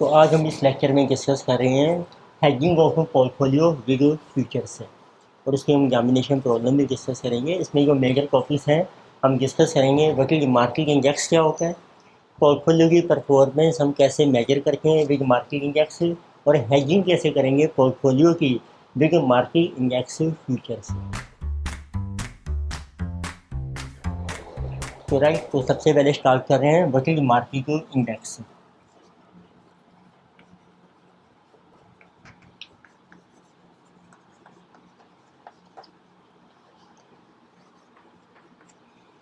तो आज हम इस लेक्चर में डिस्कस कर रहे हैं hedging of portfolio with futures और उसकी हम एग्जामिनेशन प्रॉब्लम भी डिस्कस करेंगे। इसमें जो मेजर टॉपिक्स हैं हम डिस्कस करेंगे वकील मार्केट इंडेक्स क्या होता है, पोर्टफोलियो की परफॉर्मेंस हम कैसे मेजर करते हैं विद मार्केट इंडेक्स, और हेजिंग कैसे करेंगे पोर्टफोलियो की विद मार्केट इंडेक्स फ्यूचर्स। तो राइट, तो सबसे पहले स्टार्ट कर रहे हैं वकील मार्केट इंडेक्स।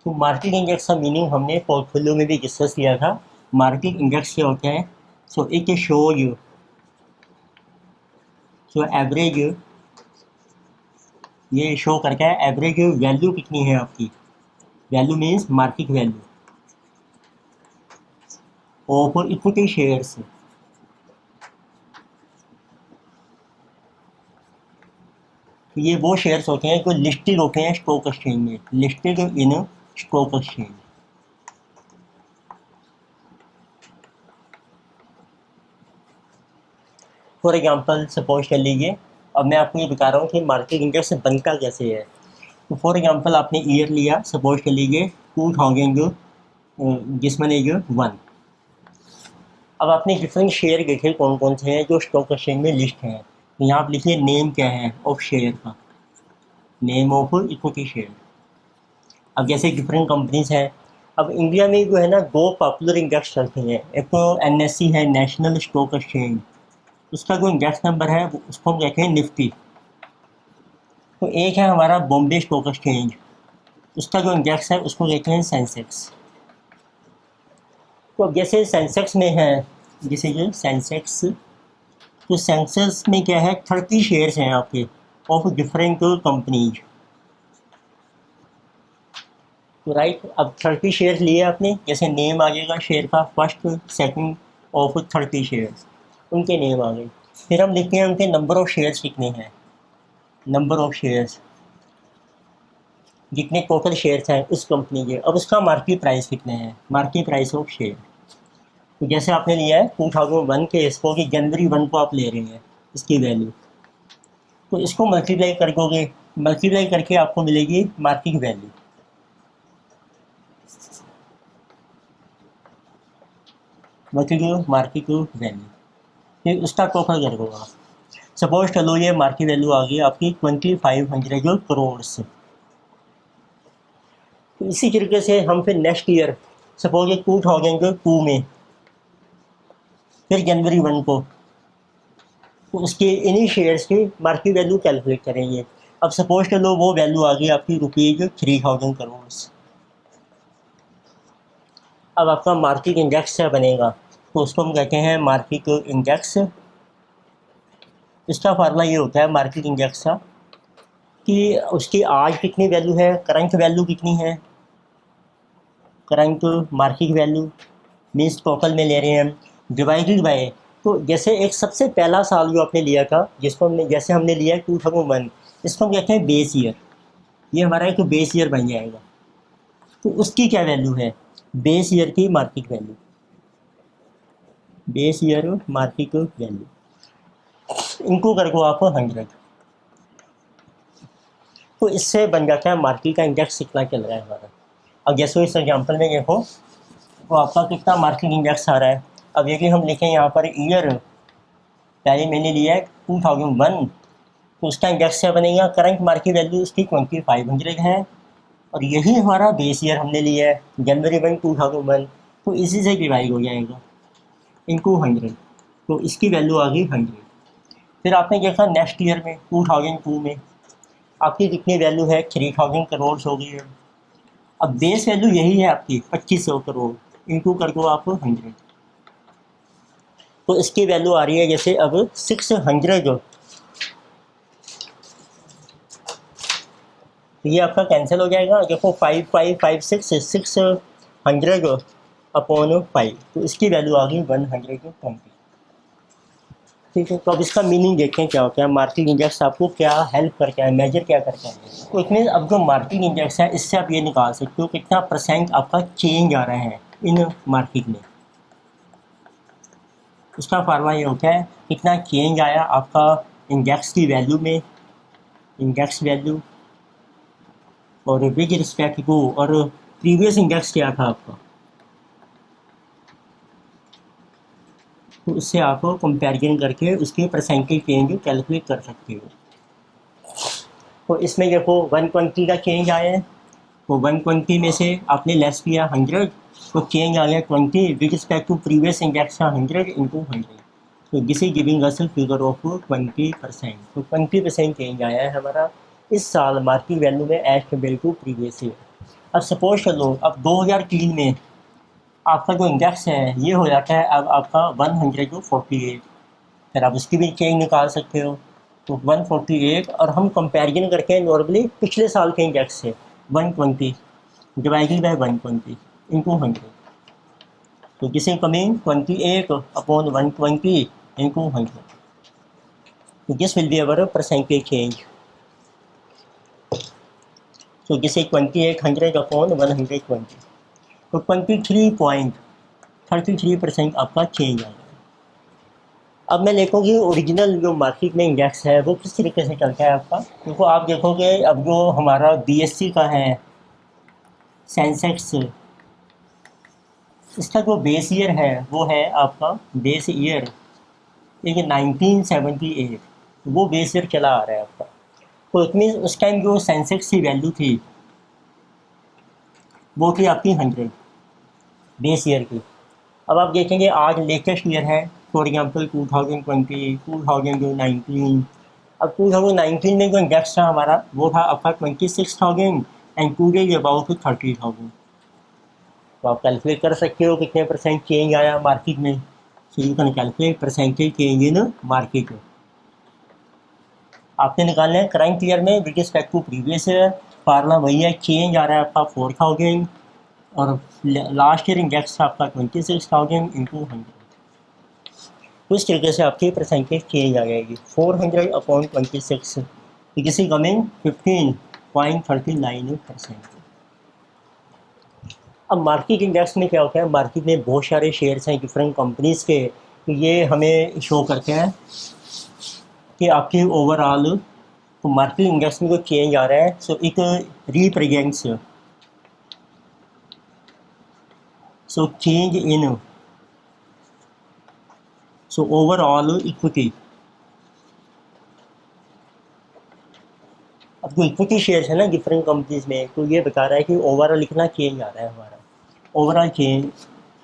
तो मार्केट इंडेक्स का मीनिंग हमने पोर्टफोलियो में भी डिस्कस किया था। मार्केट इंडेक्स क्या होता है? So it show you average, ये शो करता है एवरेज वैल्यू कितनी है आपकी। Value means market value of equity shares. ये वो शेयर्स होते हैं जो लिस्टेड होते हैं स्टॉक एक्सचेंज में, listed in stock exchange. For example suppose कर लीजिए, अब मैं आपको ये बता रहा हूँ कि मार्केट इंडेक्स बनता कैसे है। तो फॉर एग्जाम्पल आपने ईयर लिया, सपोज कर लीजिए 2000 जिसमें जो 1। अब आपने डिफरेंट शेयर देखे कौन कौन से हैं जो स्टॉक एक्सचेंज में लिस्ट हैं। तो यहाँ आप लिखिए नेम क्या है ऑफ शेयर का, नेम ऑफ इक्विटी शेयर। अब जैसे डिफरेंट कंपनीज हैं, अब इंडिया में जो है ना दो पॉपुलर इंडेक्स चलते हैं। एक तो NSE है, नेशनल स्टॉक एक्सचेंज, उसका जो इंडेक्स नंबर है उसको हम कहते हैं निफ्टी। तो एक है हमारा बॉम्बे स्टॉक एक्सचेंज, उसका जो इंडेक्स है उसको कहते हैं सेंसेक्स। तो अब जैसे सेंसेक्स में है, जैसे ये सेंसेक्स, तो सेंसेक्स में क्या है 30 शेयर्स हैं आपके ऑफ डिफरेंट कंपनीज। तो राइट, अब 30 शेयर्स लिए आपने, जैसे नेम आ जाएगा शेयर का, फर्स्ट सेकंड ऑफ 30 शेयर्स, उनके नेम आ गए। फिर हम लिखते हैं उनके नंबर ऑफ शेयर्स कितने हैं, नंबर ऑफ शेयर्स, जितने टोटल शेयर्स हैं उस कंपनी के। अब उसका मार्केट प्राइस कितने हैं, मार्केट प्राइस ऑफ शेयर। तो जैसे आपने लिया है 2001 के इसको कि जनवरी 1 को आप ले रहे हैं इसकी वैल्यू, तो इसको मल्टीप्लाई कर दोगे, मल्टीप्लाई करके आपको मिलेगी मार्केट वैल्यू। मार्केट वैल्यू, फिर उसका टोटल कर दोगा। सपोज चलो ये मार्केट वैल्यू आ गई आपकी 2500 करोड़ से। तो इसी तरीके से हम फिर नेक्स्ट ईयर, सपोज ये 2002 में, फिर जनवरी 1 को, तो उसके इन्हीं शेयर्स की मार्केट वैल्यू कैलकुलेट करेंगे। अब सपोज कर लो वो वैल्यू आ गई आपकी ₹3000 करोड़। अब आपका मार्केट इंडेक्स क्या बनेगा, तो उसको हम कहते हैं मार्केट इंडेक्स। इसका फार्मूला ये होता है मार्केट इंडेक्स का कि उसकी आज कितनी वैल्यू है, करंट वैल्यू कितनी है, current market value means total में ले रहे हैं हम, डिवाइडेड बाय, तो जैसे एक सबसे पहला साल जो आपने लिया था, जिसको हमने जैसे हमने लिया 2001, इसको हम कहते हैं बेस ईयर। ये हमारा एक बेस ईयर बन जाएगा। तो उसकी क्या वैल्यू है, बेस ईयर की market value, base year market value, इनको कर को आप 100। तो इससे बन जाता है मार्केट का इंडेक्स कितना चल रहा है हमारा। अब जैसे इस एग्जाम्पल में देखो तो आपका कितना मार्केट इंडेक्स आ रहा है। अब ये कि हम लिखें यहाँ पर ईयर, पहले मैंने लिया है 2001, तो उसका इंडेक्स क्या बनेगा, करंट मार्केट वैल्यू उसकी 2500 है, और यही हमारा बेस ईयर हमने लिया है जनवरी 1 2001, तो इसी से डिवाइड हो जाएगा इनटू 100, तो इसकी वैल्यू आ गई 100। फिर आपने देखा नेक्स्ट ईयर में 2002 में आपकी कितनी वैल्यू है, 3000 करोड़ हो गई है। अब बेस वैल्यू यही है आपकी 2500 करोड़, इनटू कर दो आप 100, तो इसकी वैल्यू आ रही है जैसे अब 600। तो ये आपका कैंसिल हो जाएगा, देखो 5556 600 अपॉन 5, तो इसकी वैल्यू आ गई 120। ठीक है, तो अब इसका मीनिंग देखें क्या होता है, मार्केट इंडेक्स आपको क्या हेल्प करता है, मेजर क्या करता है। तो इसमें अब जो मार्केट इंडेक्स है इससे आप ये निकाल सकते हो कितना % आपका चेंज आ रहा है इन मार्केट में। उसका फार्मूला ये होता है कितना चेंज आया आपका इंडेक्स की वैल्यू में, इंडेक्स वैल्यू और विद रिस्पेक्ट टू, और प्रीवियस इंडेक्स क्या था आपका, तो उससे आप कंपैरिजन करके उसके परसेंटेज चेंज कैलकुलेट कर सकते हो। तो इसमें देखो 120 का चेंज आया है, तो 120 में से आपने लेस किया 100, तो चेंज आ गया 20 with respect to previous index का 100 इंटू 100, तो this is giving us figure of 20%। तो 20% चेंज आया है हमारा इस साल मार्केट वैल्यू में as compared to previous year. अब सपोज कर लो अब 2003 में आपका जो इंडेक्स है ये हो जाता है अब आपका 148, फिर आप उसकी भी चेंज निकाल सकते हो। तो 148 और हम कंपैरिजन करके हैं नॉर्मली पिछले साल के इंडेक्स से 120 डिवाइडेड बाय 120 इंटू 100, तो this is coming 28 upon 120 into 100, तो this will be our percentage change. So this is 2800 upon 120, तो 23.33% आपका चेंज आएगा। अब मैं देखूँगी ओरिजिनल जो मार्केट में इंडेक्स है वो किस तरीके से चलता है आपका। देखो आप देखोगे अब जो हमारा BSE का है सेंसेक्स, इसका जो बेस ईयर है वो है आपका बेस ईयर एक 1978, वो बेस ईयर चला आ रहा है आपका। तो इतनी उस टाइम जो सेंसेक्स की वैल्यू थी वो थी आपकी 100 बेस ईयर की। अब आप देखेंगे आज लेटेस्ट ईयर है, फॉर एग्जांपल 2020 2019। अब 2019 में जो इंडेक्स था हमारा वो था आपका 26,000 एंड टुडे इज अबाउट 30,000। तो आप कैलकुलेट कर सकते हो कितने परसेंट चेंज आया मार्केट में। So you can calculate percentage change in market. आपने निकालना है करंट ईयर में with respect to previous year, formula वही है, चेंज आ रहा है आपका 4,000 और लास्ट ईयर इंडेक्स था आपका 26,000 इंटू 100, तो इस तरीके से आपकी परसेंटेज चेंज आ जाएगी 400 अपॉन 26, किसी कमिंग 15.39%। अब मार्केट इंडेक्स में क्या होता है, मार्केट में बहुत सारे शेयर्स हैं डिफरेंट कंपनीज़ के, तो ये हमें शो करते हैं कि आपके ओवरऑल तो मार्केट इंडेक्स में जो चेंज आ रहा है so it represents so change in so overall equity. अब जो इक्विटी शेयर्स है ना डिफरेंट कंपनीज में, तो ये बता रहा है कि ओवरऑल इतना चेंज आ रहा है हमारा, overall change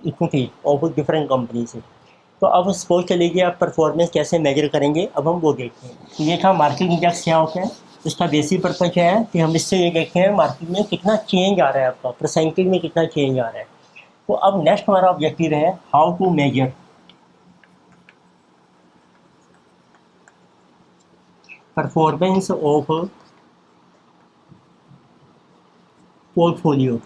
equity of different company से। तो अब सपोज कर लीजिए आप परफॉर्मेंस कैसे मेजर करेंगे, अब हम वो देखते हैं। तो ये था मार्केट इंडेक्स क्या होता है, इसका बेसिक पर्पज क्या है कि हम इससे ये देखते हैं मार्केट में कितना चेंज आ रहा है, आपका परसेंटेज में कितना चेंज आ रहा है। तो अब नेक्स्ट हमारा ऑब्जेक्टिव है how to measure performance of portfolio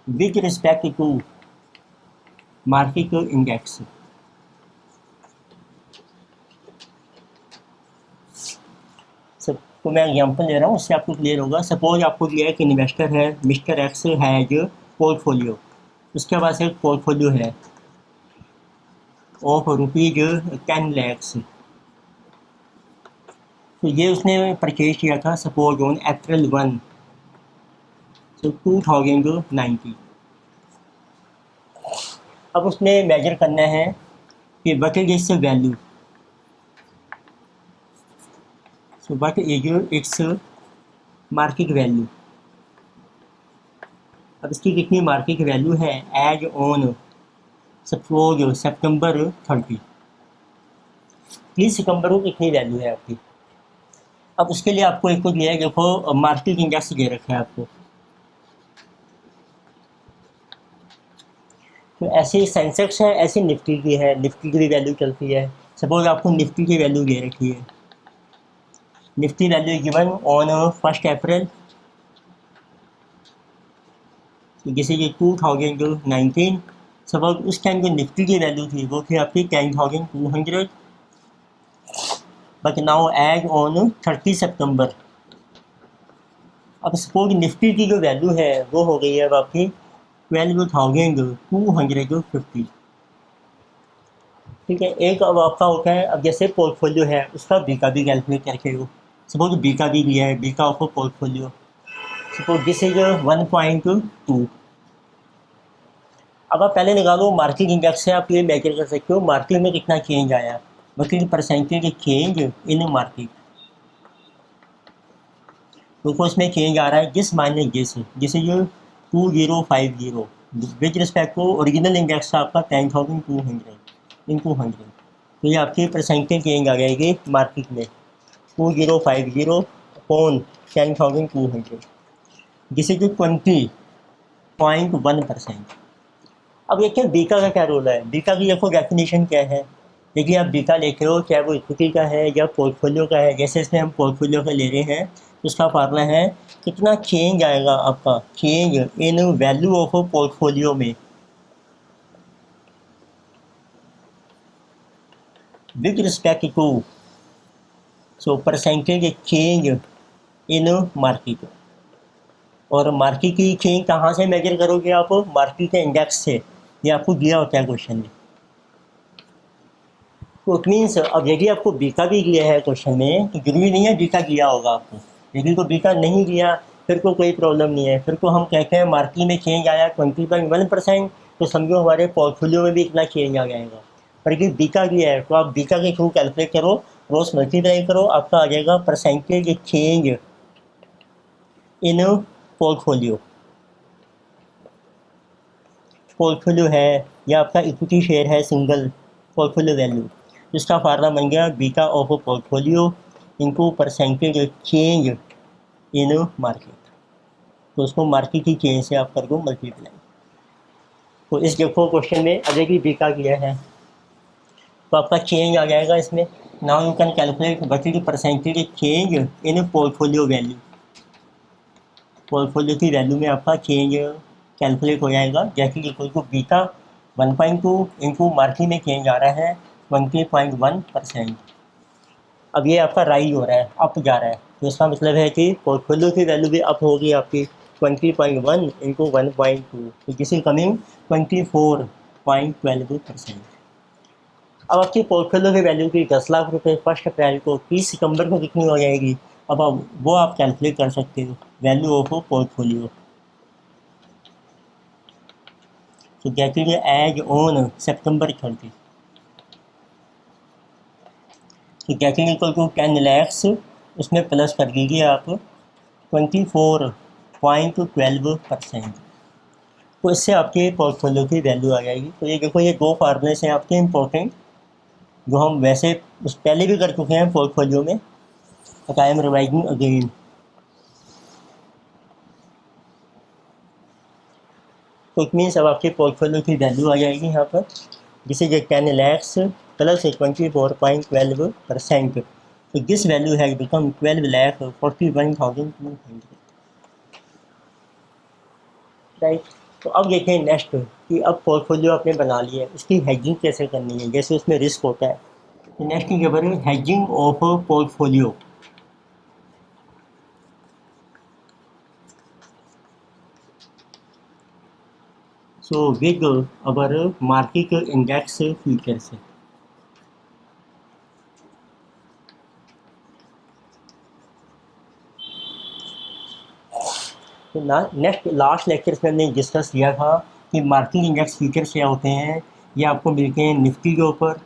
with respect to market index. सब तो मैं एग्जांपल दे रहा हूँ, उससे आपको क्लियर होगा। सपोज आपको दिया है कि इन्वेस्टर है मिस्टर एक्स हैज पोर्टफोलियो, उसके पास एक पोर्टफोलियो है ऑफ रुपीज 10 लैक्स, तो ये उसने परचेज किया था सपोज ऑन अप्रैल 1 तो 2019। अब उसने मेजर करना है कि what is its value, so what is its market value. अब इसकी कितनी मार्केट वैल्यू है एज ऑन सपोज सितंबर 30, प्लीज सितंबर को कितनी वैल्यू है आपकी। अब उसके लिए आपको एक तो दिया है, देखो मार्केट इंडेक्स दे रखा है आपको, तो ऐसे सेंसेक्स है, ऐसे निफ्टी की है, निफ्टी की भी वैल्यू चलती है। सपोज आपको निफ्टी की वैल्यू दे रखी है, निफ्टी वैल्यू गिवन ऑन 1 अप्रैल, जैसे कि 2019। सपोज उस टाइम जो निफ्टी की वैल्यू थी वो थी आपकी 10,200, बट नाउ एज ऑन 30 सितंबर। अब सपोज निफ्टी की जो वैल्यू है वो हो गई है अब आपकी 12,250। ठीक है, एक अब आपका होता है, अब जैसे पोर्टफोलियो है उसका बीका भी कैलकुलेट करके हो। सपोज बीका भी दिया है, Bika of portfolio, suppose this is 1.2। अब आप पहले निकालो मार्केट इंडेक्स से, आप ये मेजर कर सकते हो मार्केट में कितना चेंज आया, मतलब परसेंटेज चेंज इन मार्केट। तो इसमें चेंज आ रहा है जिस माइनस जिस ये 2050 with respect to original index था आपका 10,200 इन 200। तो ये आपकी परसेंटेज चेंज आ जाएगी मार्केट में 2050 अपॉन 10,200, जिसे जो 20.1%। अब देखिए बीका का क्या रोल है, बीका की देखो डेफिनेशन क्या है। देखिए आप बीका लेते हो चाहे वो इक्विटी का है या पोर्टफोलियो का है, जैसे इसमें हम पोर्टफोलियो का ले रहे हैं तो उसका फार्मूला है कितना चेंज आएगा आपका, change in value of portfolio में with respect to percentage change in market. और मार्केट की चेंज कहाँ से मेजर करोगे आप, मार्केट के इंडेक्स से, ये आपको दिया होता है क्वेश्चन में। तो इट मीन्स अब यदि आपको बीका भी दिया है क्वेश्चन में तो जरूरी नहीं है बीका दिया होगा आपको। यदि को बीका नहीं दिया फिर को कोई प्रॉब्लम नहीं है, फिर को हम कहते हैं मार्केट में चेंज आया 20.1%, तो समझो हमारे पोर्टफोलियो में भी इतना चेंज आ जाएगा। पर यदि बीका दिया है तो आप बीका के थ्रू कैलकुलेट करो, क्रॉस मल्टीप्लाई करो, आपका आ जाएगा percentage change in portfolio. Portfolio है या आपका इक्विटी शेयर है सिंगल पोर्टफोलियो वैल्यू, इसका फार्मूला बन गया beta of portfolio into percentage change in market. तो उसको मार्केट की चेंज से आप कर दो मल्टीप्लाई। तो इस देखो क्वेश्चन में अगर भी बीटा किया है तो आपका चेंज आ जाएगा इसमें। Now you can calculate but की percentage change in portfolio value. Portfolio की वैल्यू में आपका चेंज कैलकुलेट हो जाएगा, जैसे कि कोई को बीटा 1.2 इंटू मार्केट में चेंज आ रहा है 20.1%। अब ये आपका राइज हो रहा है, अप जा रहा है, तो इसका मतलब है कि पोर्टफोलियो की वैल्यू भी अप होगी आपकी 20.1 इंटू 1.2, तो दिस इज कमिंग 24.12%। अब आपकी पोर्टफोलियो की वैल्यू की 10 लाख रुपए 1 अप्रैल को 30 सितंबर को कितनी हो जाएगी, अब वो आप कैलकुलेट कर सकते हो वैल्यू ऑफ पोर्टफोलियो। तो कहते हैं एज ऑन सितंबर 30, तो कहते हैं इक्वल टू 10 लैक्स, उसमें प्लस कर दीजिए आप 24.12%। तो इससे आपके पोर्टफोलियो की वैल्यू आ जाएगी। तो ये देखो ये दो फार्मूले हैं आपके इम्पोर्टेंट, जो हम वैसे उस पहले भी कर चुके हैं पोर्टफोलियो में, but I am revising again. तो इट मीन्स अब आपके पोर्टफोलियो की वैल्यू आ जाएगी यहाँ पर, जिसे जो 10 लैक्स प्लस 24.12%। तो this value has become 12,41,200। Right. तो अब देखें नेक्स्ट कि अब पोर्टफोलियो आपने बना लिया है, इसकी हेजिंग कैसे करनी है, जैसे उसमें रिस्क होता है। तो नेक्स्ट की खबर है hedging of portfolio. So with our market index future से। तो नेक्स्ट लास्ट लेक्चर में हमने डिस्कस किया था कि मार्केट इंडेक्स फ्यूचर क्या होते हैं। ये आपको मिलते हैं निफ्टी के ऊपर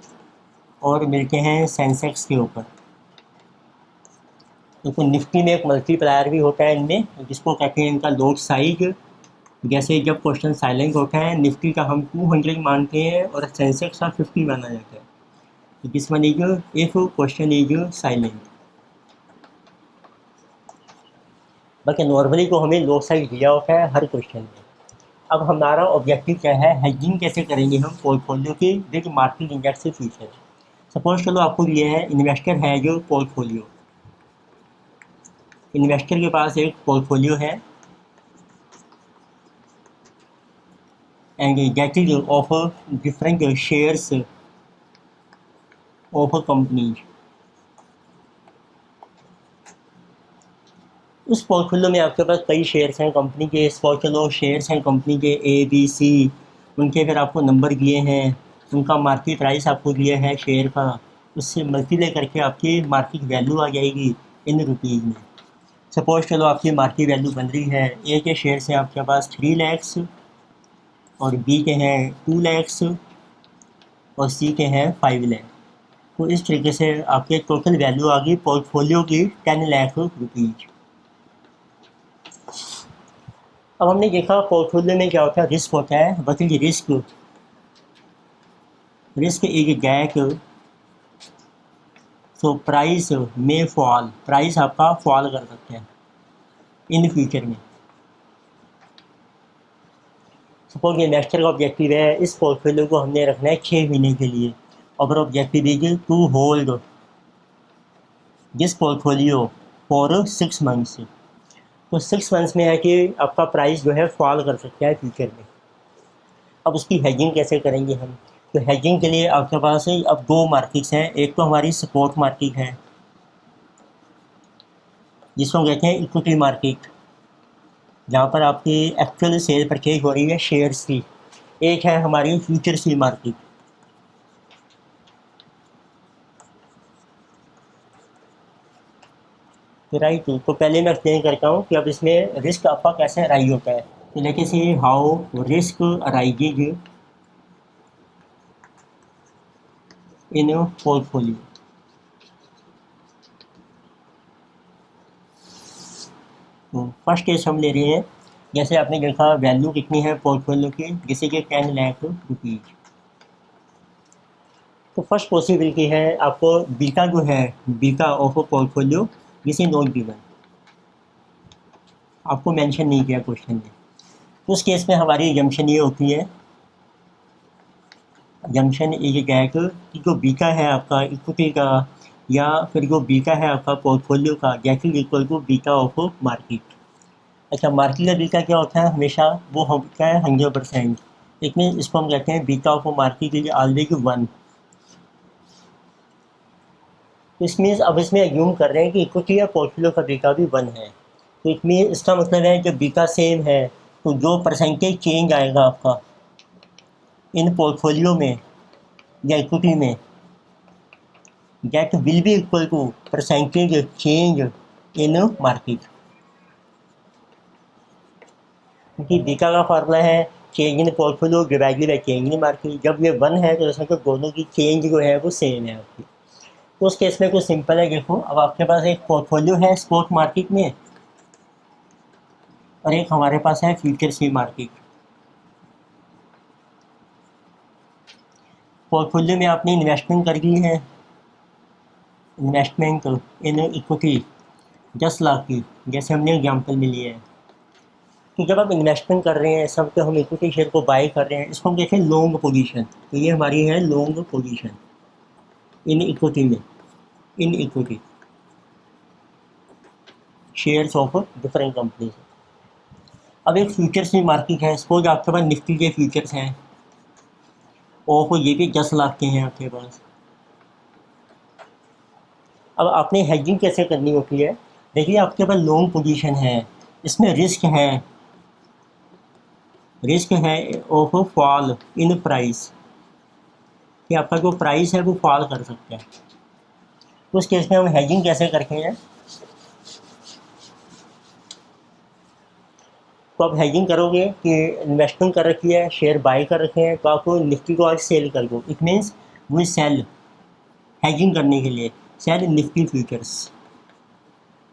और मिलते हैं सेंसेक्स के ऊपर। तो निफ्टी में एक मल्टीप्लायर भी होता है इनमें, जिसको कहते हैं इनका लोड साइज। जैसे जब क्वेश्चन साइलेंट होता है निफ्टी का हम 200 मानते हैं और सेंसेक्स का 50 माना जाता है। तो this one is if question is silent. बाकी नॉर्मली को हमें लोड साइज दिया होता है हर क्वेश्चन में। अब हमारा ऑब्जेक्टिव क्या है, हेजिंग कैसे करेंगे हम पोर्टफोलियो के विद मार्केट इंडेक्स से फ्यूचर। सपोज चलो आपको ये है इन्वेस्टर है जो पोर्टफोलियो, इन्वेस्टर के पास एक पोर्टफोलियो है and that is of different shares of companies. उस पोर्टफोलियो में आपके पास कई शेयर्स हैं कंपनी के, पोर्टफोलियो शेयर्स हैं कंपनी के ABC, उनके फिर आपको नंबर दिए हैं, उनका मार्केट प्राइस आपको दिया है शेयर का, उससे मल्टीप्लाई करके आपकी मार्केट वैल्यू आ जाएगी इन रुपीज़ में। सपोज चलो आपकी मार्केट वैल्यू बन रही है, ए के शेयर से आपके पास 3 लैक्स और बी के हैं 2 लैक्स और सी के हैं 5 लैख। तो इस तरीके से आपके टोटल वैल्यू आ गई पोर्टफोलियो की 10 लाख रुपीज़। अब हमने देखा पोर्टफोलियो में क्या होता है, रिस्क होता है। What is risk? Risk is that so price में फॉल, प्राइस आपका फॉल कर सकता है इन फ्यूचर में। सपोज इन्वेस्टर का ऑब्जेक्टिव है इस पोर्टफोलियो को हमने रखना है 6 महीने के लिए, और objective is to hold this portfolio for 6 months. तो 6 मंथ्स में है कि आपका प्राइस जो है फॉल कर सकता है फ्यूचर में। अब उसकी हेजिंग कैसे करेंगे हम? तो हेजिंग के लिए आपके पास अब 2 मार्केट्स हैं। एक तो हमारी सपोर्ट मार्केट है जिसको कहते हैं इक्विटी मार्केट, जहाँ पर आपकी एक्चुअल सेल परचेज हो रही है शेयर्स की। एक है हमारी फ्यूचर्स की मार्केट। राइट, तो पहले मैं एक्सप्लेन करता हूँ कि अब इसमें रिस्क आपका कैसे अराइज होता है। तो लेके see how risk arises in portfolio. तो फर्स्ट केस हम ले रहे हैं, जैसे आपने देखा वैल्यू कितनी है पोर्टफोलियो की, जैसे कि 10 लाख रुपीज़। तो फर्स्ट पॉसिबिलिटी है आपको बीटा जो है, बीटा ऑफ पोर्टफोलियो जिसे नॉट गिवन, आपको मेंशन नहीं किया क्वेश्चन में। तो उस केस में हमारी जम्पशन ये होती है, जम्पशन ये दैट कि जो बीटा है आपका इक्विटी का या फिर जो बीटा है आपका पोर्टफोलियो का, that is equal to beta of market. अच्छा, मार्केट का बीटा क्या होता है? हमेशा वो होता है 100%। लेकिन इसको हम कहते हैं beta of market is always 1। तो इसमें अब इसमें एज्यूम कर रहे हैं कि इक्विटी या पोर्टफोलियो का बीटा भी 1 है। तो इसमें इसका मतलब है जब बीटा सेम है तो जो परसेंटेज चेंज आएगा आपका इन पोर्टफोलियो में या इक्विटी में, that will be equal to percentage change in market. क्योंकि बीटा का फार्मूला है change in portfolio divided by change in market. जब ये 1 है तो ऐसा कि दोनों की चेंज जो है वो सेम है आपकी। तो उस केस में कुछ सिंपल है। देखो, अब आपके पास एक पोर्टफोलियो है स्पॉट मार्केट में और एक हमारे पास है फ्यूचर्स की मार्केट। पोर्टफोलियो में आपने इन्वेस्टमेंट कर ली है, इन्वेस्टमेंट इन इक्विटी 10 लाख की, जैसे हमने एग्जाम्पल में लिया है। तो जब आप इन्वेस्टमेंट कर रहे हैं सब, तो हम इक्विटी शेयर को बाय कर रहे हैं, इसको हम कहते हैं लॉन्ग पोजीशन। तो ये हमारी है लॉन्ग पोजीशन इन इक्विटी में, in equity shares of different companies. अब एक फ्यूचर्स की मार्केट है, सपोज आपके पास निफ्टी के फ्यूचर्स हैं और ये भी 10 लाख के हैं आपके पास। अब आपने हेजिंग कैसे करनी होती है? देखिए, आपके पास लॉन्ग पोजीशन है, इसमें रिस्क है, रिस्क है ऑफ फॉल इन प्राइस, कि आपका जो प्राइस है वो फॉल कर सकता है। तो उस केस में हम हेजिंग कैसे करते हैं? तो आप हेजिंग करोगे कि इन्वेस्टमेंट कर रखी है, शेयर बाय कर रखे हैं, तो आपको निफ्टी को आज सेल कर दो। It means we sell, hedging करने के लिए सेल निफ्टी फ्यूचर्स।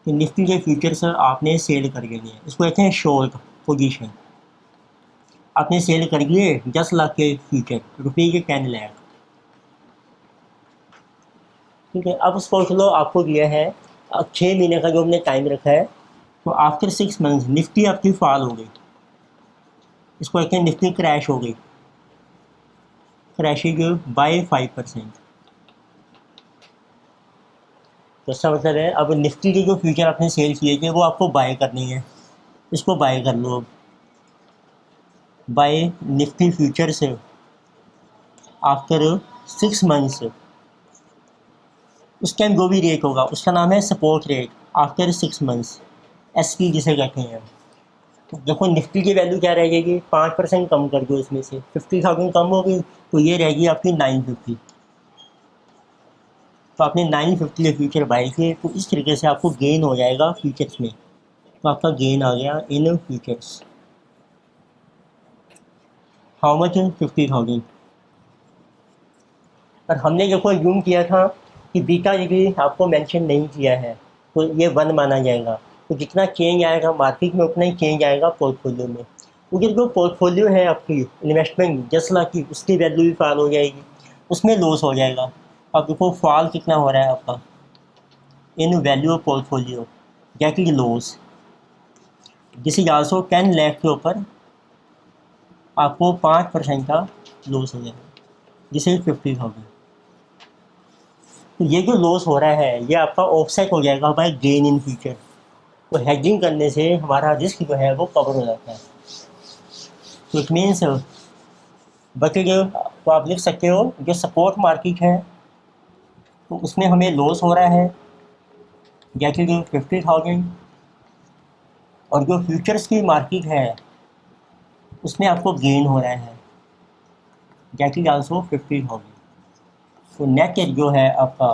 तो निफ्टी के फ्यूचर्स आपने सेल कर लिए, इसको कहते हैं शॉर्ट पोजीशन। आपने सेल कर दिए 10 लाख के फ्यूचर, रुपये के 10 लाख। ठीक है, अब सपोज लो आपको दिया है अब 6 महीने का जो हमने टाइम रखा है, तो आफ्टर 6 मंथ्स निफ्टी आपकी फॉल हो गई, इसको कहते हैं निफ्टी क्रैश हो गई, क्रैशेज बाय 5%। तो इसका मतलब है अब निफ्टी के जो फ्यूचर आपने सेल किए थे वो आपको बाय करनी है, इसको बाय कर लो। बाय निफ्टी फ्यूचर से आफ्टर 6 मंथ्स, उस टाइम जो भी रेट होगा उसका नाम है support rate after 6 months. SP जिसे कहते हैं। तो देखो निफ्टी की वैल्यू क्या रहेगी, 5% कम कर दो, इसमें से 50,000 कम होगी तो ये रहेगी आपकी 950। तो आपने 950 के फ्यूचर बाई किए, तो इस तरीके से आपको गेन हो जाएगा फ्यूचर्स में। तो आपका गेन आ गया इन फ्यूचर्स, हाउ मच, 50,000। और हमने देखो यूम किया था कि बीटा यदि आपको मेंशन नहीं किया है तो ये 1 माना जाएगा। तो जितना चेंज आएगा मार्केट में उतना ही चेंज आएगा पोर्टफोलियो में, क्योंकि जो पोर्टफोलियो है आपकी इन्वेस्टमेंट 10 लाख की, उसकी वैल्यू भी फॉल हो जाएगी, उसमें लॉस हो जाएगा। अब देखो फॉल कितना हो रहा है आपका in value of portfolio, getting loss, this is also 10 lakh के ऊपर आपको 5% का लॉस हो जाएगा, जिस इज 50,000। तो ये जो लॉस हो रहा है ये आपका ऑफसेट हो जाएगा बाय गेन इन फ्यूचर। तो हेजिंग करने से हमारा रिस्क जो है वो कवर हो जाता है। तो इट मीन्स बट जो तो आप लिख सकते हो जो सपोर्ट मार्केट है तो उसमें हमें लॉस हो रहा है गेटिंग 50,000, और जो फ्यूचर्स की मार्केट है उसमें आपको गेन हो रहा है गेटिंग आल्सो 50,000। तो नेट जो है आपका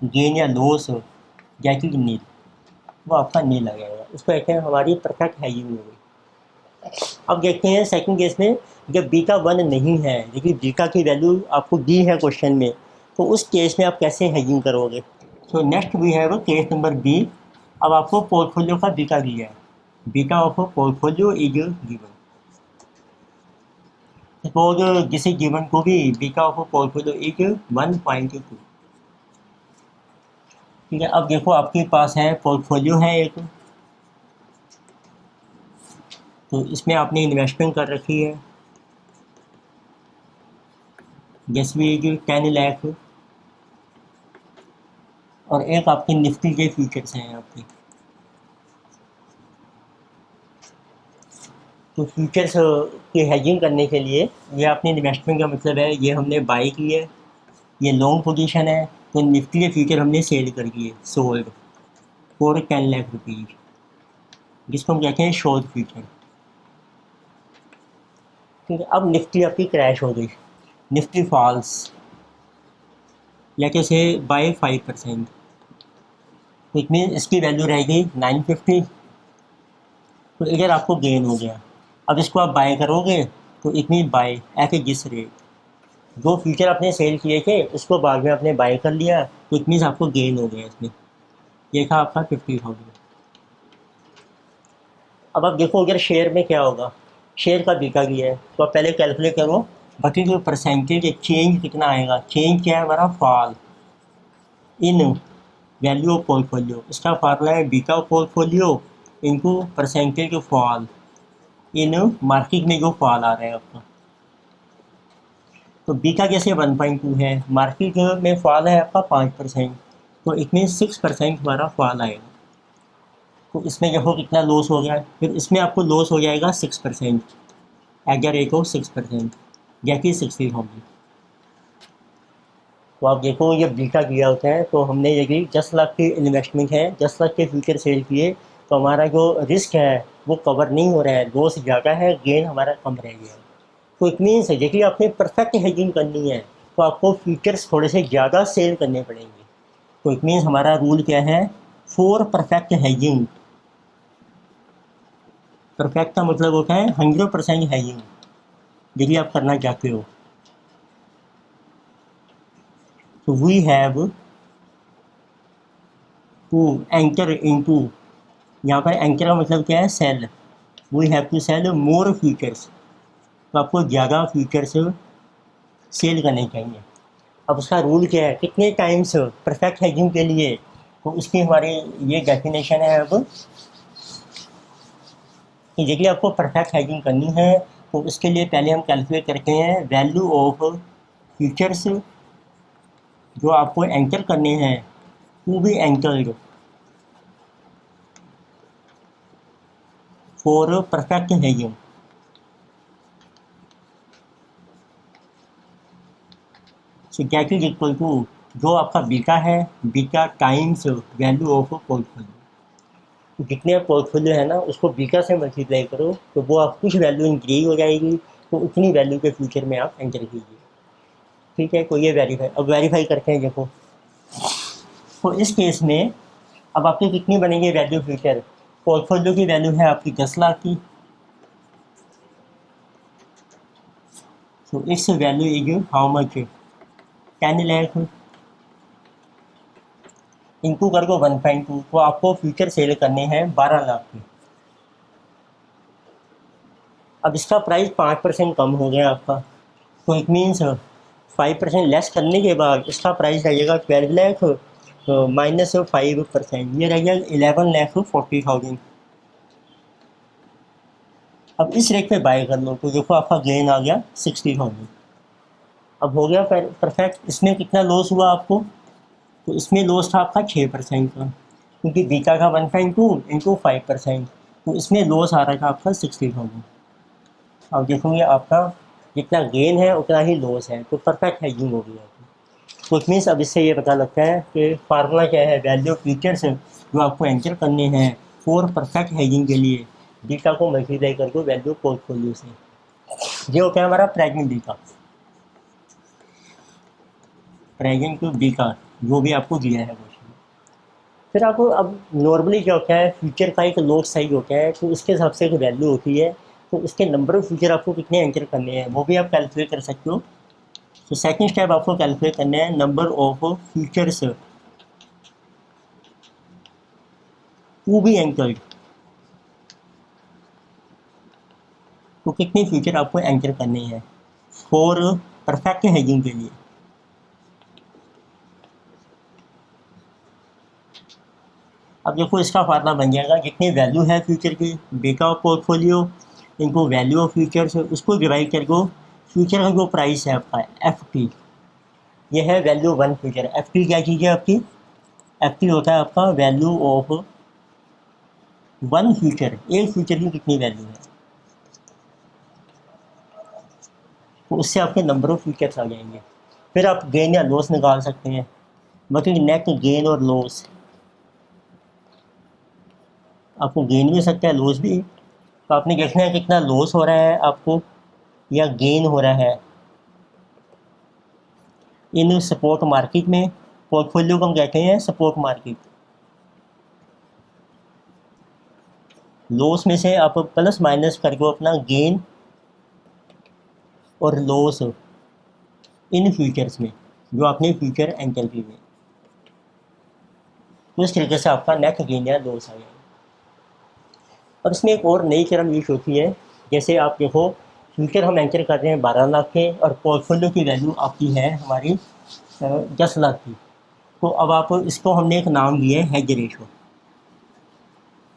गेन या लॉस गेटिंग नील, वो आपका नील आ जाएगा। उसको कहते हैं हमारी परफेक्ट हेजिंग हो गई। अब देखते हैं सेकंड केस में, जब बीटा 1 नहीं है लेकिन बीटा की वैल्यू आपको दी है क्वेश्चन में, तो उस केस में आप कैसे हेजिंग करोगे। So next we have case number B. अब आपको पोर्टफोलियो का बीटा दिया है, beta of portfolio is given. Suppose किसी गिवन को भी बीटा ऑफ पोर्टफोलियो इज 1.2। ठीक है, अब देखो आपके पास है पोर्टफोलियो है एक, तो इसमें आपने इन्वेस्टमेंट कर रखी है जैसे 10 लाख, और एक आपके निफ्टी के फ्यूचर्स हैं आपके। तो फ्यूचर्स की हेजिंग करने के लिए ये आपने इन्वेस्टमेंट का मतलब है ये हमने बाई की है, ये लॉन्ग पोजीशन है, तो निफ्टी के फ्यूचर हमने सेल कर दिए, सोल्ड फॉर 10 लाख रुपीज़, जिसको हम कहते हैं शॉर्ट फ्यूचर। ठीक है, अब निफ्टी आपकी क्रैश हो गई, निफ्टी फॉल्स या कैसे बाय 5%, तो इट मीन इसकी वैल्यू रहेगी 950। तो इधर आपको गेन हो गया। अब इसको आप बाय करोगे तो इट मीन बाय एट ए जिस रेट, जो फ्यूचर आपने सेल किए थे उसको बाद में आपने बाय कर लिया, तो इट मीन्स आपको गेन हो गया इसमें। ये था आपका 50,000। अब आप देखो अगर शेयर में क्या होगा, शेयर का बिका गया है तो आप पहले कैलकुलेट करो बाकी जो परसेंटेज चेंज कितना आएगा। चेंज क्या है हमारा, fall in value of portfolio. इसका फार्मूला है beta of portfolio into percentage of fall in market में जो फॉल आ रहा है आपका। तो बीटा जैसे 1.2 है, मार्केट में फॉल है आपका 5%, तो इट मीन 6% हमारा फॉल आएगा। तो इसमें देखो कितना लॉस हो गया, फिर इसमें आपको लॉस हो जाएगा 6%, अगर एक हो 6% जैसे 60 होगी। तो आप देखो ये बीटा दिया होता है, तो हमने यदि 10 लाख की इन्वेस्टमेंट है, 10 लाख के फ्यूचर सेल किए, तो हमारा जो रिस्क है वो कवर नहीं हो रहा है, लॉस ज़्यादा है, गेन हमारा कम रह गया है। तो इट मीन्स यदि आपने परफेक्ट हेजिंग करनी है तो आपको फ्यूचर्स थोड़े से ज़्यादा सेल करने पड़ेंगे। तो इट मीन्स हमारा रूल क्या है, फॉर परफेक्ट हेजिंग। परफेक्ट का मतलब होता है 100% हेजिंग यदि आप करना चाहते हो। तो we have to enter into, यहाँ पर एंटर का मतलब क्या है, sell. We have to sell more futures, तो आपको ज़्यादा फ्यूचर्स सेल करने चाहिए। अब उसका रूल क्या है, कितने टाइम्स परफेक्ट हेजिंग के लिए, तो उसकी हमारी ये डेफिनेशन है अब कि यदि आपको परफेक्ट हेजिंग करनी है तो उसके लिए पहले हम कैलकुलेट करते हैं वैल्यू ऑफ फ्यूचर्स जो आपको एंटर करने हैं, to be entered for perfect hedging. So that is equal to जो आपका बीटा है, beta times value of portfolio. जितने पोर्टफोलियो है ना उसको बीटा से मल्टीप्लाई करो तो वो आप कुछ वैल्यू इंक्रीज हो जाएगी, तो उतनी वैल्यू के फ्यूचर में आप एंटर कीजिए। ठीक है, तो ये वेरीफाई, अब वेरीफाई करते हैं। देखो तो इस केस में अब आपकी कितनी बनेगी वैल्यू फ्यूचर? पोर्टफोलियो की वैल्यू है आपकी 10 लाख की, तो it's value is how much? 10 lakh. इनको कर दो 1.2, तो आपको फ्यूचर सेल करने हैं 12 लाख की। अब इसका प्राइस 5% कम हो गया आपका, तो इट मीन्स 5% लेस करने के बाद इसका प्राइस रहेगा 12 लाख -5%, ये रहेगा 11,40,000। अब इस रेट पे बाय कर लो तो देखो आपका गेन आ गया 60,000। अब हो गया परफेक्ट। इसमें कितना लॉस हुआ आपको? तो इसमें लॉस था आपका 6% का, क्योंकि बीटा का 1.2 इंटू 5%, तो इसमें लॉस आ रहा था आपका 60,000। अब देखोगे आपका जितना गेन है उतना ही लॉस है, तो परफेक्ट हेजिंग हो गई आपकी। तो मीन्स अब इससे ये पता लगता है कि फार्मूला क्या है, वैल्यू फीचर्स जो आपको एंटर करने हैं फॉर परफेक्ट हेजिंग के लिए बीटा को मल्टीप्लाई करके वैल्यू पोर्टफोलियो से। ये होता है हमारा present beta, present to beta जो भी आपको दिया है क्वेश्चन। फिर आपको अब नॉर्मली क्या होता है, फ्यूचर का एक लॉट साइज होता है, तो उसके हिसाब से एक वैल्यू होती है, तो उसके नंबर ऑफ फ्यूचर आपको कितने एंटर करने हैं वो भी आप कैलकुलेट कर सकते हो। तो सेकंड स्टेप आपको कैलकुलेट करना है number of futures to be entered, तो कितने फ्यूचर आपको एंटर करने हैं फॉर परफेक्ट हेजिंग के लिए। अब देखो इसका फार्मूला बन जाएगा, जितनी वैल्यू है फ्यूचर की बीटा ऑफ पोर्टफोलियो इनको वैल्यू ऑफ फ्यूचर्स उसको डिवाइड कर दो फ्यूचर का जो प्राइस है आपका एफ टी, ये है value one future. F T क्या चीज़ है आपकी? एफ टी होता है आपका वैल्यू ऑफ वन फ्यूचर, एक फ्यूचर की कितनी वैल्यू है, तो उससे आपके नंबर ऑफ फ्यूचर्स आ जाएंगे। फिर आप गेन या लॉस निकाल सकते हैं, मतलब नेट गेन और लॉस, आपको गेन भी हो सकता है लॉस भी। तो आपने देखना है कितना लॉस हो रहा है आपको या गेन हो रहा है इन सपोर्ट मार्केट में। पोर्टफोलियो को हम कहते हैं सपोर्ट मार्केट। लॉस में से आप प्लस माइनस करके अपना गेन और लॉस इन फ्यूचर्स में जो आपने फ्यूचर एंटर किए हुए, तो इस तरीके से आपका नेट गेन या लॉस आ जाएगा। अब इसमें एक और नई टर्म यूज होती है, जैसे आप देखो फ्यूचर हम एंटर कर रहे हैं 12 लाख के और पोर्टफोलियो की वैल्यू आपकी है हमारी 10 लाख की। तो अब आप इसको हमने एक नाम दिया है हेज रेशो।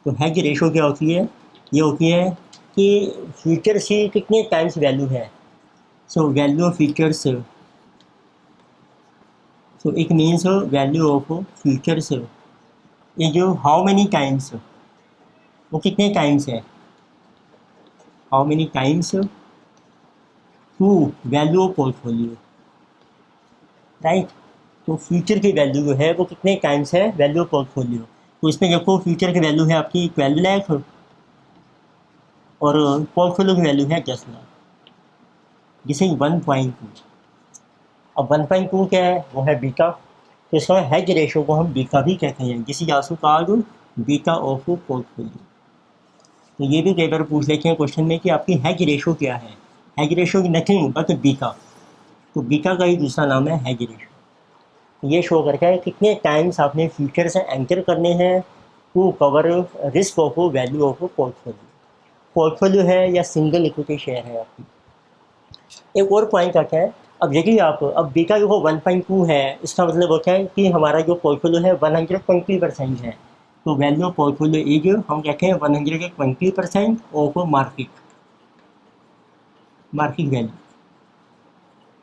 तो हेज रेशो क्या होती है? ये होती है कि फ्यूचर की कितने टाइम्स वैल्यू है। So value of futures, so it means value of futures ये जो हाउ मेनी टाइम्स, वो कितने टाइम्स है, how many times to value of portfolio, right. तो फ्यूचर की वैल्यू जो है वो कितने टाइम्स है वैल्यू ऑफ पोर्टफोलियो। तो इसमें देखो फ्यूचर की वैल्यू है आपकी 12 लाख और पोर्टफोलियो की वैल्यू है 10 लाख, जिसे 1.2। अब 1.2 क्या है? वो है बीटा, तो इसका हेज रेशो को हम बीटा भी कहते हैं, जिसे आंसू कहा जो बीटा ऑफ पोर्टफोलियो। तो ये भी कई बार पूछ लेते हैं क्वेश्चन में कि आपकी हेज रेशो क्या है। हेज रेशो की नथिंग बट बीटा, तो बीटा का ही दूसरा नाम है हेज रेशो। तो ये शो करता है कितने टाइम्स आपने फ्यूचर से एंटर करने हैं to cover risk of value of portfolio. Portfolio है या सिंगल इक्विटी शेयर है आपकी। एक और पॉइंट आता है, अब देखिए आप, अब बीटा जो 1.2 है, इसका मतलब होता है कि हमारा जो पोर्टफोलियो है 120% है। तो वैल्यू ऑफ पोर्टफोलियो इज हम कहते हैं 120% of market, market value.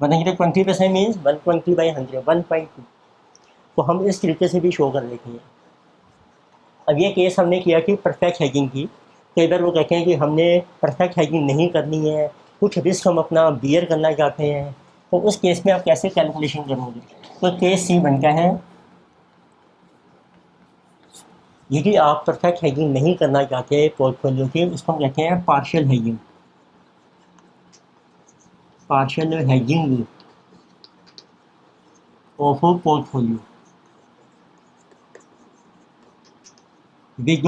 120% means 120/100, 1.2। तो हम इस तरीके से भी शो कर लेते हैं। अब ये केस हमने किया कि परफेक्ट हेजिंग की। कई बार वो कहते हैं कि हमने परफेक्ट हेजिंग नहीं करनी है, कुछ रिस्क हम अपना बियर करना चाहते हैं, तो उस केस में आप कैसे कैलकुलेशन करोगे। तो केस सी बनता है यदि आप परफेक्ट हेजिंग नहीं करना चाहते पोर्टफोलियो की, उसको हम कहते हैं partial hedging. Partial hedging of portfolio with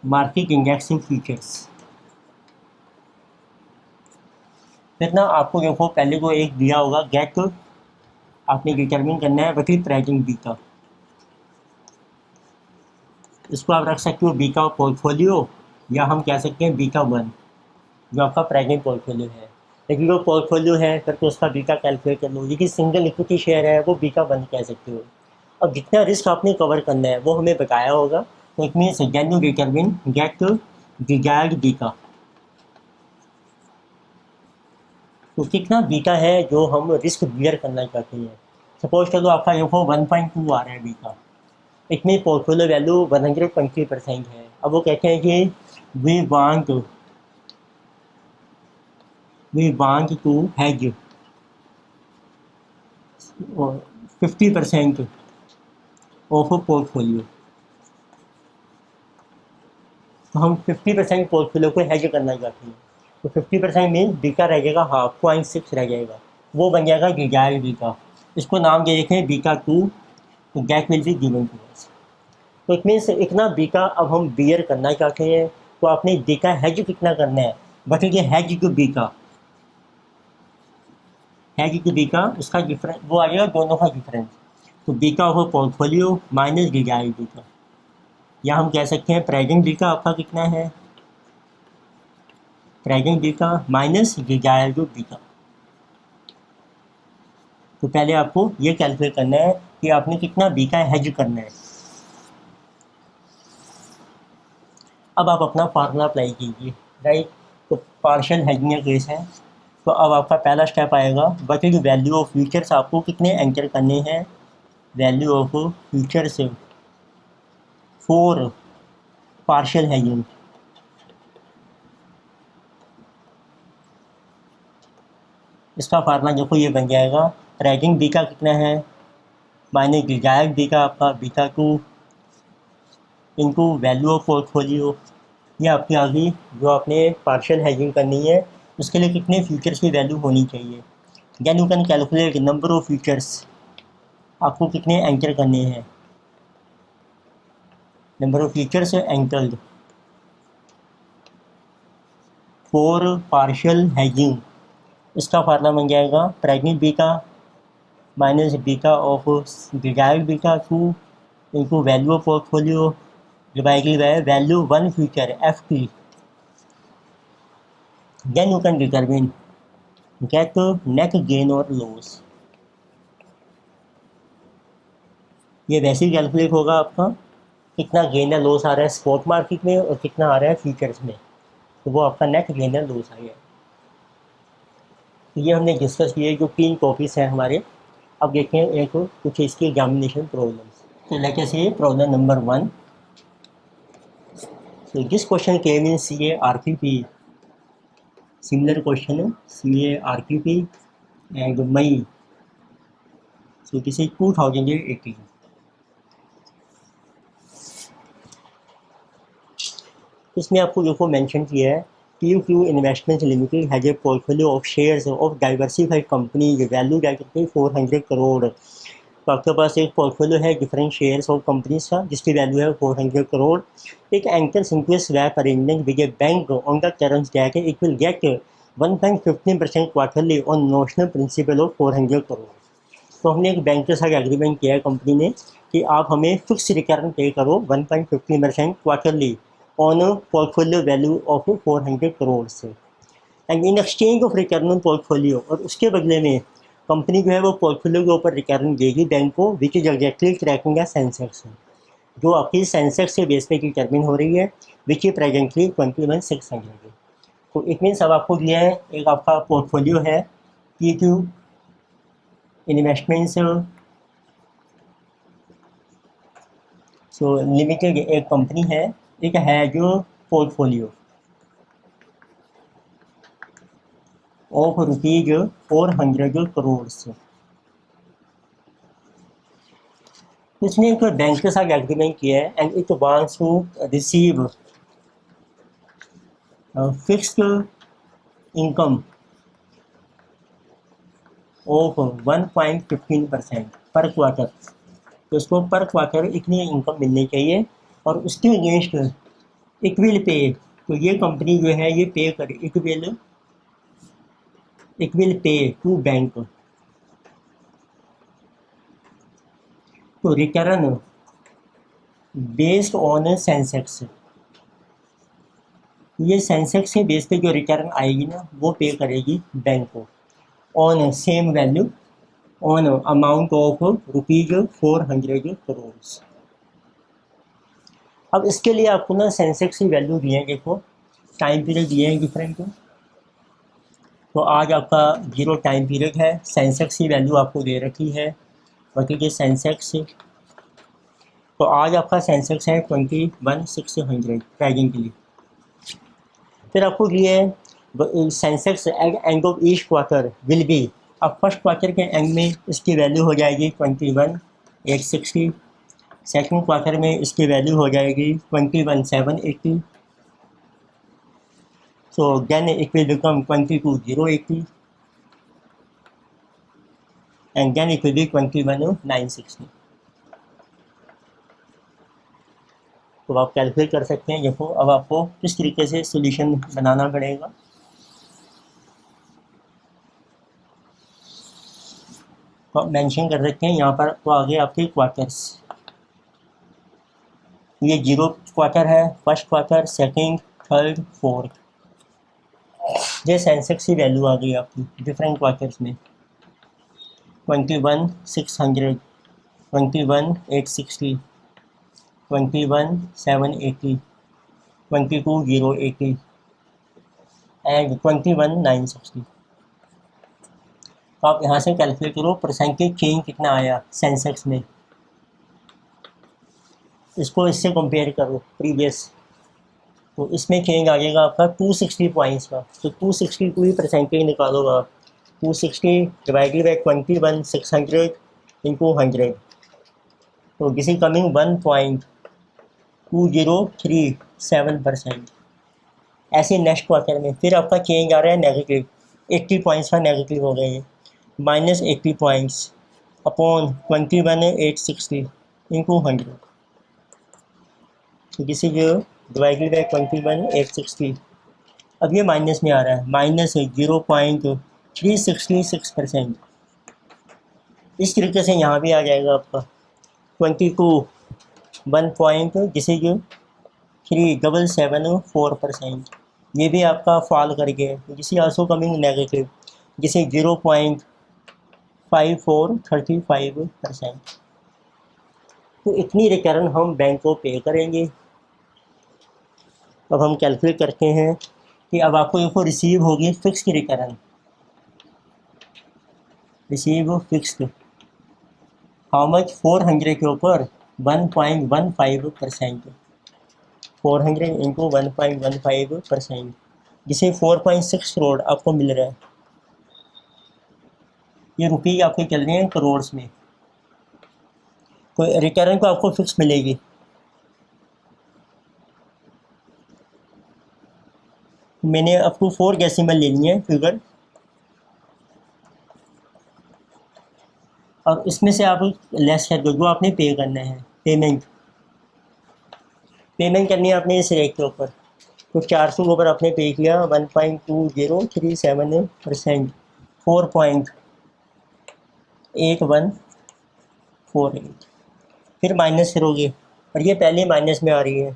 market index features. फिर ना आपको देखो पहले को एक दिया होगा गेट, आपने डिटरमिन करना है वट इज प्राइसिंग बी का। इसको आप रख सकते हो बी का पोर्टफोलियो, या हम कह सकते हैं बी का वन, जो आपका प्राइसिंग पोर्टफोलियो है। लेकिन जो पोर्टफोलियो है फिर तो उसका बी का कैलकुलेट कर लो। लेकिन सिंगल इक्विटी शेयर है वो बी का वन कह सकते हो। अब जितना रिस्क आपने कवर करना है वो हमें बताया होगा, तो it means can you determine get desired be का। तो कितना बीटा है जो हम रिस्क बियर करना चाहते हैं। सपोज करो आपका देखो 1.2 आ रहा है बीटा, इसमें पोर्टफोलियो वैल्यू 120% है। अब वो कहते हैं कि we want to hedge 50% of portfolio. तो हम 50% पोर्टफोलियो को हैज करना चाहते हैं। तो 50% मीन बीटा रह जाएगा हाफ, 0.6 रह जाएगा, वो बन जाएगा डिजायर्ड बीटा। इसको नाम दे देते हैं बीटा टू। तो that will be given to us. तो इट मीन्स इतना बीटा अब हम बियर करना चाहते हैं, तो आपने बीटा हैज कितना करना है, बटेंगे hedge to beta. Hedge to beta उसका डिफरेंस वो आ जाएगा, दोनों का डिफरेंस। तो बीटा हो पोर्टफोलियो माइनस डिजायर्ड बीटा, या हम कह सकते हैं प्रेजेंट बीटा आपका कितना है, present beta minus desired beta. तो पहले आपको ये कैलकुलेट करना है कि आपने कितना बीटा हैज करना है। अब आप अपना फार्मूला अप्लाई कीजिए, राइट। तो पार्शियल हेजिंग का केस है। तो अब आपका पहला स्टेप आएगा बटेड वैल्यू ऑफ फ्यूचर्स, आपको कितने एंटर करने हैं, value of futures for partial hedging. इसका फार्मूला देखो ये बन जाएगा, ट्रैकिंग बी का कितना है माइनस डिजायर्ड बी का आपका beta two into value of portfolio. ये आपकी आ गई जो आपने पार्शियल हेजिंग करनी है, उसके लिए कितने फ्यूचर्स की वैल्यू होनी चाहिए। Then you can calculate number of futures, आपको कितने एंटर करने हैं, number of futures entered for partial hedging. इसका फार्मूला बन जाएगा pregnant beta minus beta of desired beta two into value of portfolio divided by value one future F T. Then you can determine get net gain और loss. ये वैसे ही calculate होगा आपका कितना gain या लॉस आ रहा है स्पॉट मार्केट में और कितना आ रहा है फ्यूचर्स में, तो वो आपका नेट गेन या लॉस आ गया। तो ये हमने डिस्कस किए जो 3 टॉपिक्स हैं हमारे। अब देखते हैं एक कुछ इसकी एग्जामिनेशन प्रॉब्लम्स। तो लेके सी problem number 1। So this question came in CA RQP. Similar question CA RQP and May. So this is 2018. इसमें आपको देखो मेंशन किया है PQ Investments Limited has a portfolio of shares of diversified companies valued at 400 crore. तो आपके पास एक portfolio है different shares of companies का जिसकी वैल्यू है 400 करोड़। एक anchors into swap arrangement with A bank on the terms that it will get 1.15% quarterly on notional principle of 400 crore. तो हमने एक बैंक के साथ एग्रीमेंट किया है कंपनी ने कि आप हमें फिक्स रिटर्न पे करो 1.15% quarterly on portfolio value of 400 crore से, and in exchange of return on portfolio. और उसके बदले में कंपनी जो है वो पोर्टफोलियो के ऊपर रिटर्न देगी बैंक को, विच इज एग्जैक्टली ट्रैकिंग है सेंसेक्स, जो आपकी सेंसेक्स से बेस पे डिटर्मिन हो रही है, विच इज प्रेजेंटली 21,600। तो इट मीन्स अब आपको दिया है एक आपका पोर्टफोलियो है PQ इन्वेस्टमेंट्स सो लिमिटेड, एक कंपनी है, एक है जो पोर्टफोलियो ऑफ ₹400 करोड़ से। इसने एक बैंक के साथ एग्रीमेंट किया है and it wants to receive fixed income of 1.15% per quarter. तो उसको पर क्वार्टर इतनी इनकम मिलनी चाहिए और उसके अगेंस्ट इट विल पे। तो ये कंपनी जो है ये पे करे, it will pay to bank. तो रिटर्न बेस्ड ऑन सेंसेक्स, ये सेंसेक्स के बेस पे जो रिटर्न आएगी ना वो पे करेगी बैंक को on same value on amount of ₹400 crore. अब इसके लिए आपको ना सेंसेक्स की वैल्यू दी है, देखो टाइम पीरियड दिए हैं डिफरेंट। तो आज आपका 0 टाइम पीरियड है, सेंसेक्स की वैल्यू आपको दे रखी है बताइए सेंसेक्स। तो आज आपका सेंसेक्स है 21,600 प्रेजेंटली। फिर आपको लिए Sensex end of each quarter will be. अब फर्स्ट क्वार्टर के एंड में इसकी वैल्यू हो जाएगी 21,860, सेकंड क्वार्टर में इसकी वैल्यू हो जाएगी 21,780, so then it will become 22,080 and then it will be 21,960। तो आप कैलकुलेट कर सकते हैं। देखो अब आपको किस तरीके से सॉल्यूशन बनाना पड़ेगा। तो आप मेंशन कर सकते हैं यहाँ पर। तो आगे आपके क्वार्टर्स, ये 0 क्वार्टर है, first quarter, second, third, fourth. ये सेंसेक्स की वैल्यू आ गई आपकी डिफरेंट क्वार्टर्स में 21,600, 21,860, 21,780, 22,080 एंड 21,960। तो आप यहाँ से कैलकुलेट करो परसेंटेज चेंज कितना आया सेंसेक्स में, इसको इससे कंपेयर करो प्रीवियस। तो इसमें चेंज आ जाएगा आपका 260 पॉइंट्स का। तो 260 को ही परसेंटेज निकालो आप। 260 डिवाइडेड बाई 21,600 इंटू 100, तो दिस इज कमिंग 1.2037%। ऐसे नेक्स्ट क्वार्टर में फिर आपका चेंज आ रहा है नेगेटिव, 80 पॉइंट्स का नेगेटिव हो गए, -80 points upon 21,860 into 100, this is divided by 21,860। अब ये माइनस में आ रहा है, -0.366%। इस तरीके से यहाँ भी आ जाएगा आपका 22 1.3774%। ये भी आपका फॉल कर गया, जिस आल्सो कमिंग नेगेटिव, जिसे 0.5435%। तो इतनी रिटर्न हम बैंक को पे करेंगे। अब हम कैलकुलेट करते हैं कि अब आपको देखो रिसीव होगी फिक्स की return, receive fixed how much 400 के ऊपर 1.15%, 400 इंटू 1.15%, जिसे 4.6 करोड़ आपको मिल रहा है। ये रुपये आपके चल रहे हैं करोड़ में। तो रिटर्न को आपको फिक्स मिलेगी। मैंने अप टू 4 डेसिमल लेनी है फिगर, और इसमें से आप लेस कर दो जो आपने पे करना है। पेमेंट करनी है आपने इस रेट के ऊपर। तो 400 के ऊपर आपने पे किया 1.2037%, 4.8148, फिर माइनस करोगे और ये पहले माइनस में आ रही है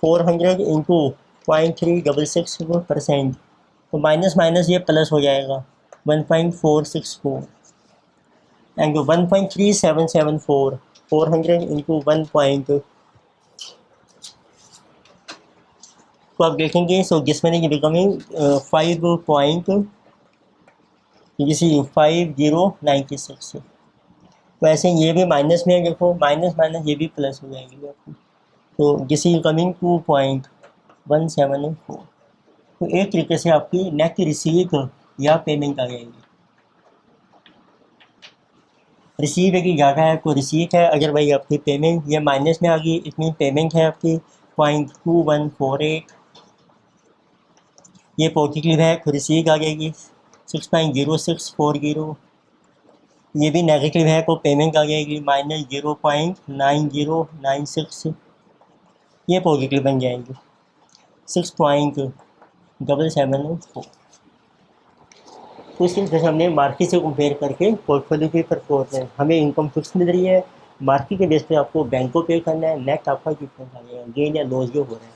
400 इंटू 0.366%, तो माइनस माइनस ये प्लस हो जाएगा 1.464 एंड 1.3774, 400 इंटू 1. तो आप देखेंगे सो जिसमें ये बिकमिंग 5.5096। तो ऐसे ये भी माइनस में है, देखो माइनस माइनस ये भी प्लस हो जाएगी आपको। तो दिस इज कमिंग 2.174। तो एक तरीके से आपकी नेट रिसीट या पेमेंट आ जाएगी। रिसीव की ज़्यादा है तो रिसीव है, अगर भाई आपकी पेमेंट ये माइनस में आ गई इतनी पेमेंट है आपकी 0.2148, ये पॉजिटिव है तो रिसीव आ जाएगी 6.0640, ये भी नेगेटिव है तो पेमेंट आ जाएगी -0.9096, ये पॉजिटिव बन जाएंगी 6.774। तो इस तरह से हमने मार्केट से कंपेयर करके पोर्टफोलियो की परफॉर्मेंस, हमें इनकम फिक्स मिल रही है, मार्केट के बेस पे आपको बैंक को पे करना है, नेट आपका कितना आ जाएगा, गेन या लॉस जो हो रहा है।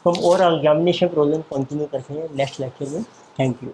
तो हम और एग्जामिनेशन प्रॉब्लम कंटिन्यू करते हैं नेक्स्ट लेक्चर में। Thank you.